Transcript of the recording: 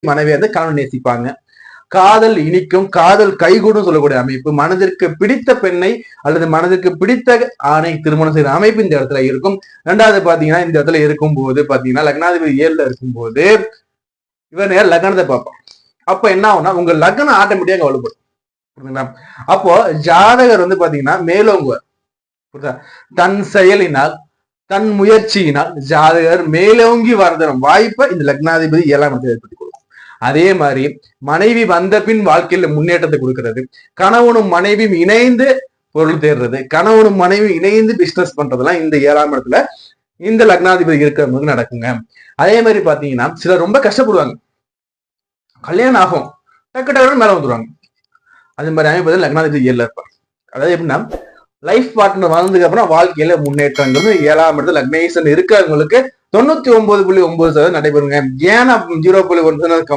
மனைவி வந்து கணவன் நேசிப்பாங்க. காதல் இனிக்கும், காதல் கைகூடும் சொல்லக்கூடிய அமைப்பு. மனதிற்கு பிடித்த பெண்ணை அல்லது மனதிற்கு பிடித்த ஆணை திருமணம் செய்த அமைப்பு இந்த இடத்துல இருக்கும். ரெண்டாவது பாத்தீங்கன்னா இந்த இடத்துல இருக்கும்போது பாத்தீங்கன்னா லக்னாதிபதி 7ல இருக்கும்போது இவர் நேரம் லக்னத்தை பார்ப்பான். அப்ப என்ன ஆகும்னா உங்க லக்னம் ஆட்டோமேட்டிக்கா வலுப்படும். புரியுதுங்களா? அப்போ ஜாதகர் வந்து பாத்தீங்கன்னா மேலோங்குவார். புரியுதா? தன் செயலினால் தன் முயற்சியினால் ஜாதகர் மேலோங்கி வரதரும் வாய்ப்பை இந்த லக்னாதிபதி 7ஆம் இடத்தை ஏற்படுத்தி கொடுக்கும். அதே மாதிரி மனைவி வந்த பின் வாழ்க்கையில முன்னேற்றத்தை கொடுக்கிறது. கணவனும் மனைவியும் இணைந்து பொருள் தேடுறது, கணவனும் மனைவி இணைந்து பிசினஸ் பண்றதெல்லாம் இந்த 7ஆம் இடத்துல இந்த லக்னாதிபதி இருக்கிறவங்களுக்கு நடக்குங்க. அதே மாதிரி பாத்தீங்கன்னா சிலர் ரொம்ப கஷ்டப்படுவாங்க, கல்யாணம் ஆகும் டக்கு டக்குன்னு மேல வந்துருவாங்க. அது மாதிரி அமைப்பு லக்னாதிபதி 7ல இருப்பாங்க. அதாவது எப்படின்னா லைஃப் பார்ட்னர் வந்ததுக்கு அப்புறம் வாழ்க்கையில முன்னேற்றங்கிறது 7ஆம் இடத்துல லக்னேசன் இருக்கிறவங்களுக்கு 99.9% நடைபெறுங்க. ஏன்னா 0.1